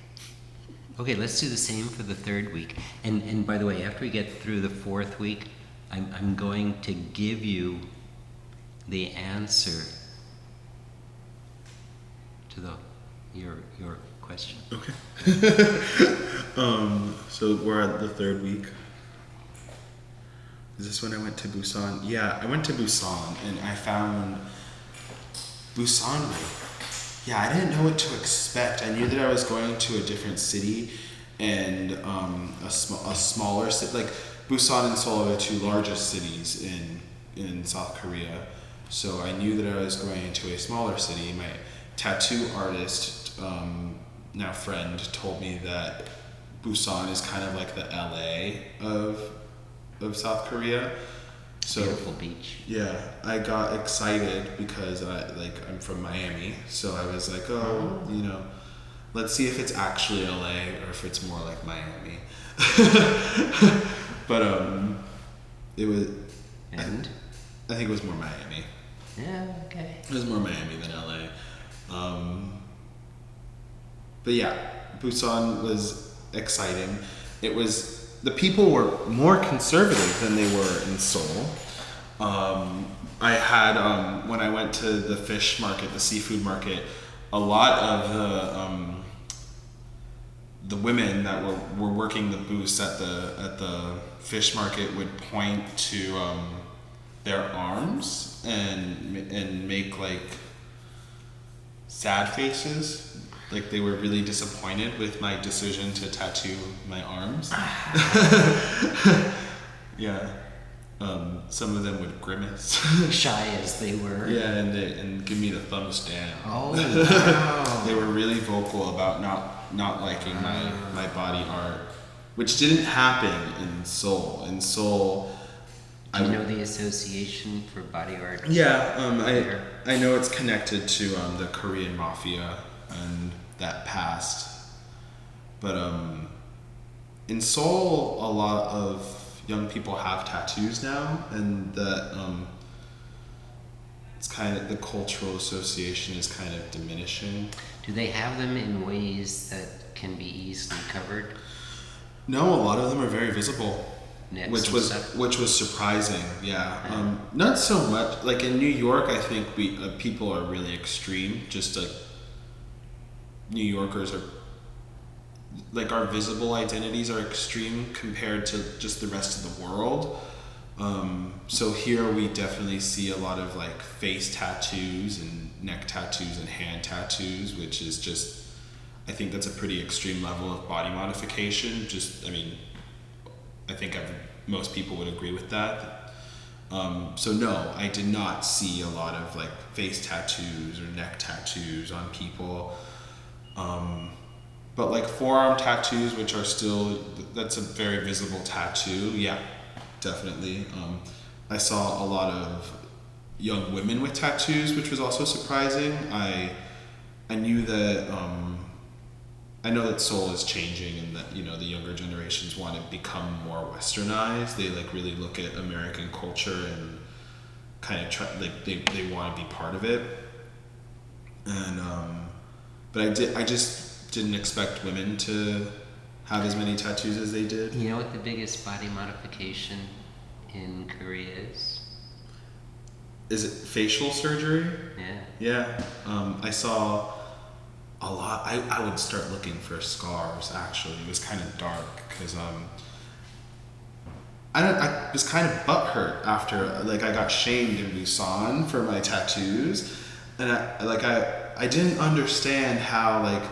Okay, let's do the same for the third week. And by the way, after we get through the fourth week, I'm going to give you the answer to your question. Okay. So we're at the third week. Is this when I went to Busan? Yeah, I went to Busan and I found Busan. Yeah, I didn't know what to expect. I knew that I was going to a different city and a smaller city. Like Busan and Seoul are the two largest cities in South Korea. So I knew that I was going to a smaller city. My tattoo artist, now friend, told me that Busan is kind of like the LA of South Korea. So Beautiful beach. yeah, I got excited because I'm from Miami, so I was like, oh, you know, let's see if it's actually LA or if it's more like Miami. But it was. And? I think it was more Miami. Yeah, okay. It was more Miami than LA. But yeah, Busan was exciting. The people were more conservative than they were in Seoul. I had, when I went to the fish market, the seafood market, a lot of the women that were working the booths at the fish market would point to their arms and make like sad faces. Like they were really disappointed with my decision to tattoo my arms. Yeah. Some of them would grimace. Shy as they were. Yeah, and give me the thumbs down. Oh, wow. They were really vocal about not liking my body art, which didn't happen in Seoul. In Seoul, Do you know the Association for Body Art? Yeah, I know it's connected to the Korean mafia and that past. But in Seoul, a lot of young people have tattoos now, and that it's kind of the cultural association is kind of diminishing. Do they have them in ways that can be easily covered? No, a lot of them are very visible. Necks Which and was stuff? surprising, yeah. Not so much like in New York. I think people are really extreme. Just like New Yorkers are like our visible identities are extreme compared to just the rest of the world. So here we definitely see a lot of like face tattoos and neck tattoos and hand tattoos, which is just I think that's a pretty extreme level of body modification. I think most people would agree with that. So no, I did not see a lot of like face tattoos or neck tattoos on people. But like forearm tattoos, which are that's a very visible tattoo. Yeah, definitely. I saw a lot of young women with tattoos, which was also surprising. I knew that, I know that Seoul is changing and that, the younger generations want to become more westernized. They like really look at American culture and kind of try, like they want to be part of it. And, but I just didn't expect women to have as many tattoos as they did. You know what the biggest body modification in Korea is? Is it facial surgery? Yeah. Yeah. I saw a lot. I would start looking for scars, actually. It was kind of dark because I was kind of butthurt after, like, I got shamed in Busan for my tattoos. And I didn't understand how, like,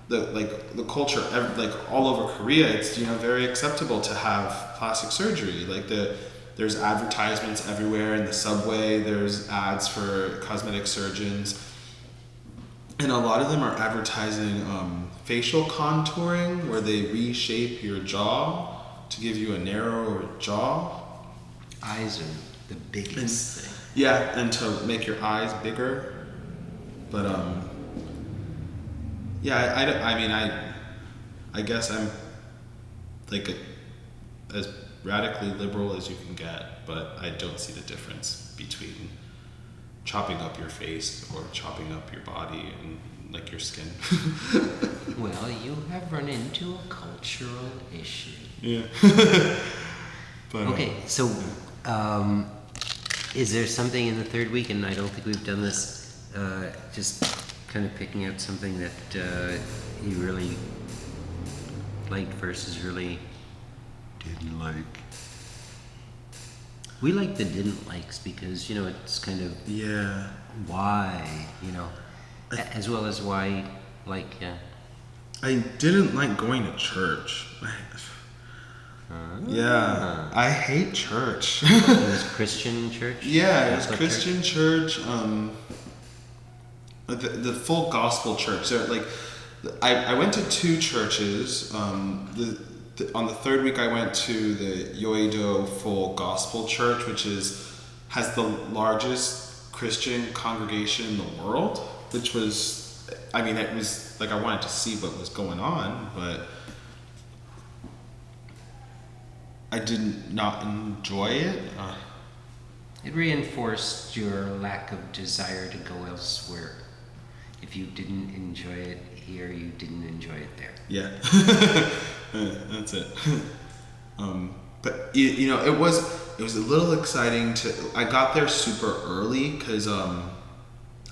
the culture, like all over Korea, it's very acceptable to have plastic surgery. Like there's advertisements everywhere in the subway. There's ads for cosmetic surgeons, and a lot of them are advertising facial contouring, where they reshape your jaw to give you a narrower jaw. Eyes are the biggest thing. Yeah, and to make your eyes bigger, but yeah, I guess I'm as radically liberal as you can get, but I don't see the difference between chopping up your face or chopping up your body and like your skin. Well, you have run into a cultural issue. Yeah. But, Okay, so is there something in the third week, and I don't think we've done this, just kind of picking out something that you really liked versus really didn't like? We like the didn't likes because, it's kind of yeah. why, as well as why, I didn't like going to church. Yeah, I hate church. It was Christian church? Yeah, it was Catholic Christian church. The full gospel church. So I went to two churches. On the third week, I went to the Yoido Full Gospel Church, which has the largest Christian congregation in the world. Which was, it was I wanted to see what was going on, but I did not enjoy it. It reinforced your lack of desire to go elsewhere. If you didn't enjoy it here, you didn't enjoy it there. Yeah, that's it. But it was a little exciting I got there super early because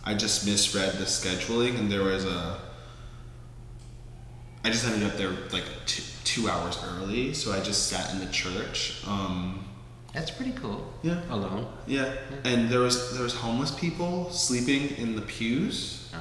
I just misread the scheduling, and I just ended up there like 2 hours early, so I just sat in the church. That's pretty cool. Yeah. Alone. Yeah, and there was homeless people sleeping in the pews. Oh.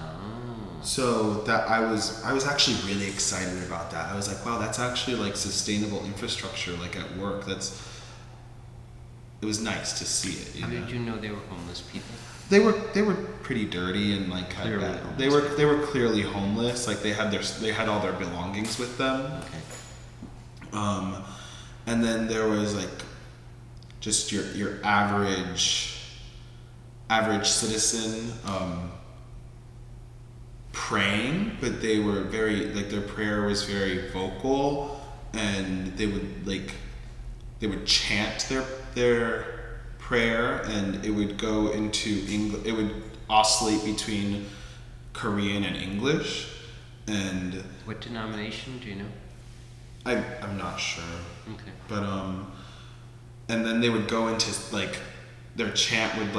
So that I was actually really excited about that. I was like, wow, that's actually like sustainable infrastructure, like at work. It was nice to see it. How did you know they were homeless people? They were pretty dirty and like Clearly they were clearly homeless. Like they had all their belongings with them. Okay. And then there was like just your average citizen praying, but they were very their prayer was very vocal, and they would chant their prayer, and it would go into English. It would oscillate between Korean and English. And what denomination do you know? I'm not sure. Okay. But and then they would go into their chant would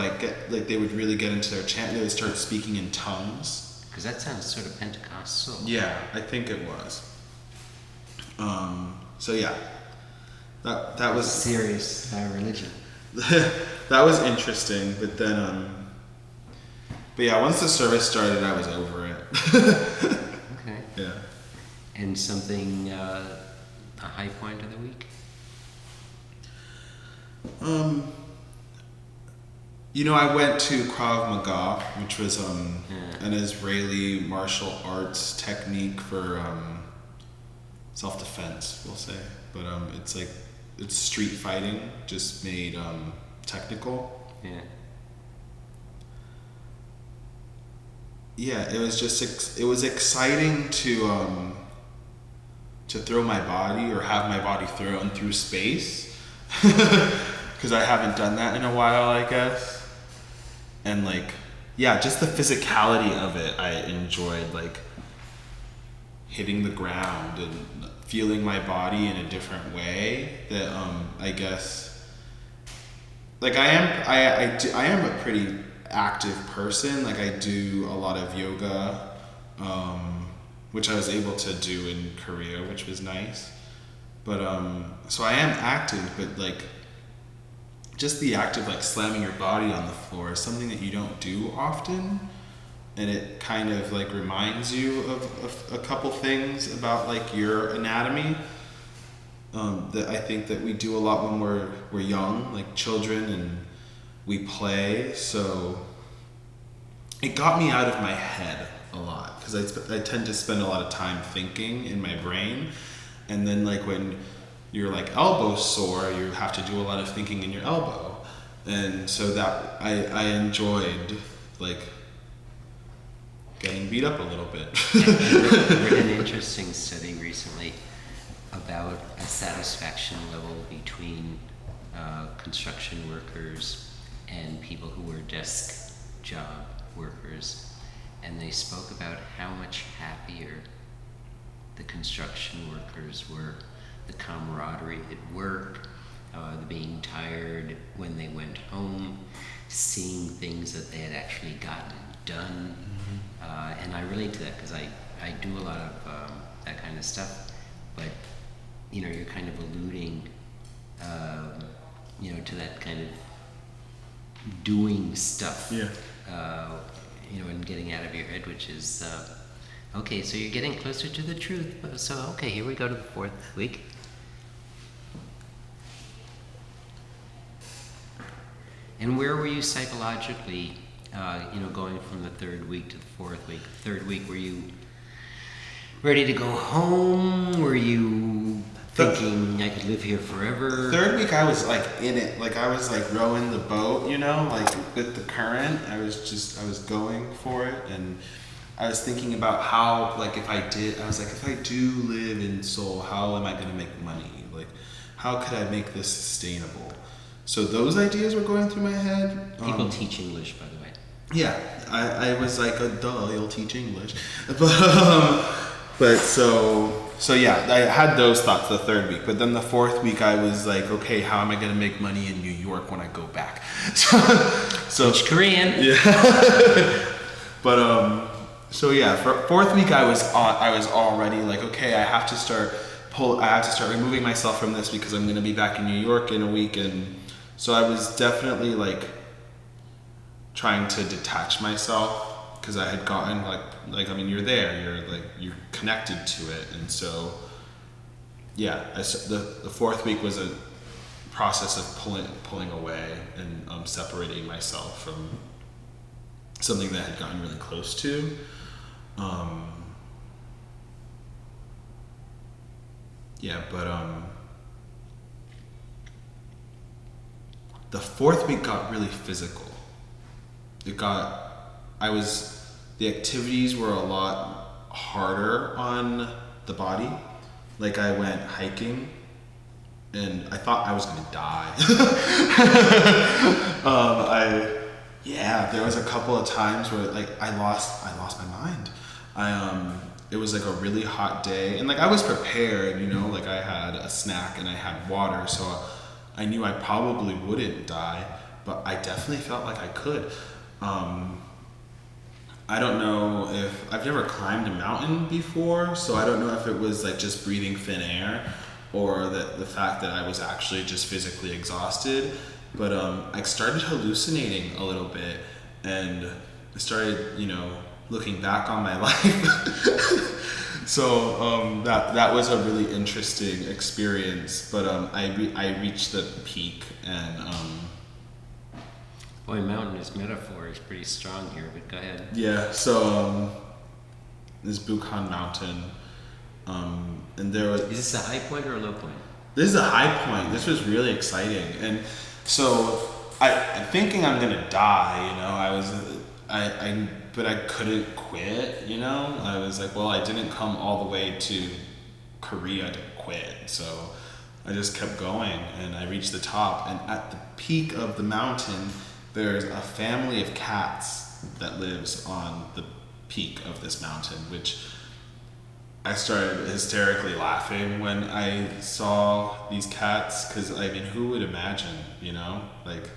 they would really get into their chant. They would start speaking in tongues. Because that sounds sort of Pentecostal. Yeah, I think it was. So yeah, that was serious religion. that was interesting. But then, but yeah, once the service started, I was over it. Okay. Yeah. And something, a high point of the week? I went to Krav Maga, which was an Israeli martial arts technique for self-defense, we'll say. But it's street fighting, just made technical. Yeah. Yeah, it was exciting to throw my body or have my body thrown through space, because I haven't done that in a while, I guess. And just the physicality of it, I enjoyed, hitting the ground and feeling my body in a different way. That I guess, I am a pretty active person. I do a lot of yoga, which I was able to do in Korea, which was nice. But so I am active, but just the act of slamming your body on the floor is something that you don't do often, and it kind of reminds you of a couple things about your anatomy that I think that we do a lot when we're young, like children, and we play. So it got me out of my head a lot, because I tend to spend a lot of time thinking in my brain, and then when you're elbow sore, you have to do a lot of thinking in your elbow. And so that I enjoyed getting beat up a little bit. I read an interesting study recently about a satisfaction level between construction workers and people who were desk job workers, and they spoke about how much happier the construction workers were, the camaraderie at work, the being tired when they went home, seeing things that they had actually gotten done. And I relate to that because I do a lot of that kind of stuff, but you know, you're kind of alluding you know, to that kind of doing stuff, Yeah. you know, and getting out of your head, which is okay, so you're getting closer to the truth. So okay, here we go to the 4th week. And where were you psychologically, you know, going from the 3rd week to the 4th week? 3rd week, were you ready to go home? Were you thinking I could live here forever? 3rd week, I was like in it, like I was like rowing the boat, you know, like with the current. I was going for it, and I was thinking about how, like, if I do live in Seoul, how am I going to make money? Like, how could I make this sustainable? So those ideas were going through my head. People teach English, by the way. Yeah, I was like, duh, you'll teach English, but so yeah, I had those thoughts the 3rd week, but then the 4th week I was like, okay, how am I gonna make money in New York when I go back? So Teach Korean. yeah, but so yeah, for 4th week I was already like, okay, I have to start removing myself from this because I'm gonna be back in New York in a week, and so I was definitely like trying to detach myself because I had gotten like I mean, you're there, you're connected to it, and so yeah, the 4th week was a process of pulling away and separating myself from something that I had gotten really close to. Yeah, but the 4th week got really physical. The activities were a lot harder on the body. Like, I went hiking and I thought I was gonna die. There was a couple of times where like I lost my mind. It was like a really hot day, and like I was prepared, you know, like I had a snack and I had water, so I knew I probably wouldn't die, but I definitely felt like I could. I don't know if I've never climbed a mountain before, so I don't know if it was like just breathing thin air or the fact that I was actually just physically exhausted. But I started hallucinating a little bit, and I started, you know, looking back on my life. So that was a really interesting experience. But I reached the peak, and Boy, mountain as metaphor is pretty strong here, but go ahead. yeah. So this Bukhan Mountain, and there was. Is this a high point or a low point? This is a high point. This was really exciting, and so I'm thinking I'm gonna die. You know, but I couldn't quit. You know, I was like, well, I didn't come all the way to Korea to quit, so I just kept going, and I reached the top. And at the peak of the mountain, there's a family of cats that lives on the peak of this mountain, which I started hysterically laughing when I saw these cats, because I mean, who would imagine, you know, like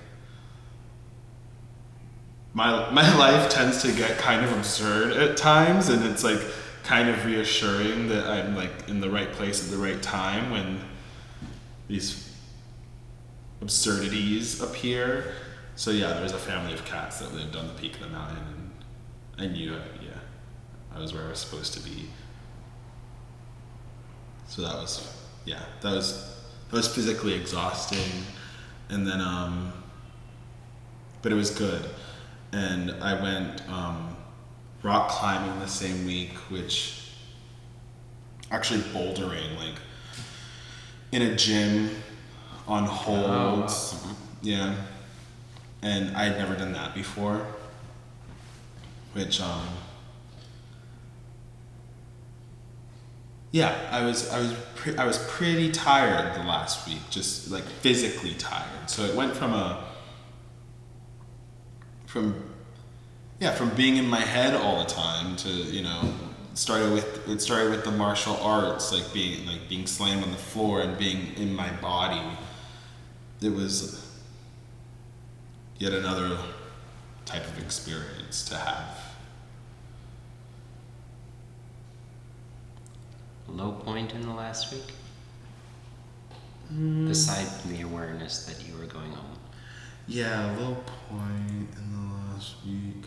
my life tends to get kind of absurd at times, and it's like kind of reassuring that I'm like in the right place at the right time when these absurdities appear. So yeah, there was a family of cats that lived on the peak of the mountain, and I knew, I was where I was supposed to be. So that was physically exhausting, and then but it was good. And I went rock climbing the same week, which actually bouldering, like in a gym on holds. Oh, wow. Yeah. And I had never done that before, which Yeah, I was pretty tired the last week, just like physically tired. So it went from being in my head all the time to, it started with the martial arts, like being slammed on the floor and being in my body. It was yet another type of experience to have. Low point in the last week? Aside from the awareness that you were going home. Yeah, low point in the last week.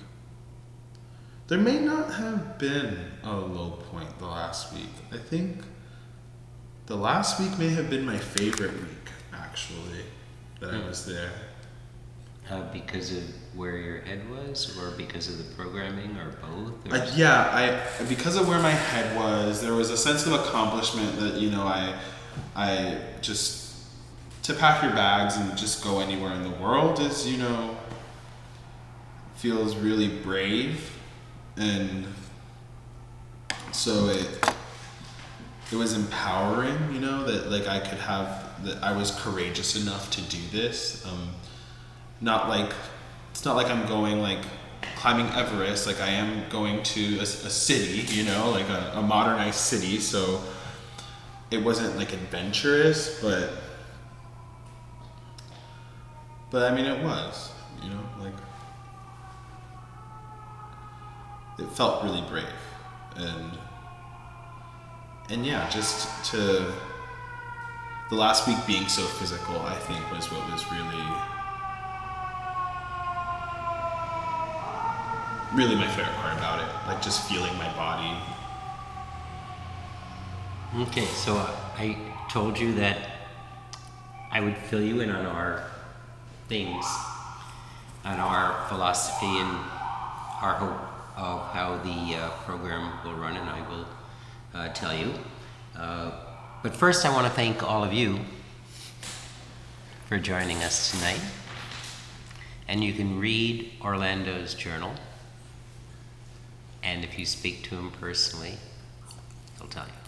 There may not have been a low point the last week. I think the last week may have been my favorite week, actually, that I was there. Because of where your head was, or because of the programming, or both? Or Because of where my head was, there was a sense of accomplishment that, I just, to pack your bags and just go anywhere in the world is, feels really brave. And so it was empowering, that like I could have, that I was courageous enough to do this. It's not like I'm going like climbing Everest, like I am going to a city, like a modernized city. So it wasn't like adventurous, but I mean, it was, like it felt really brave. And yeah, just to the last week being so physical, I think was what was really my favorite part about it, like just feeling my body. Okay, so I told you that I would fill you in on our things, on our philosophy and our hope of how the program will run, and I will tell you. But first I want to thank all of you for joining us tonight. And you can read Orlando's journal. And if you speak to him personally, he'll tell you.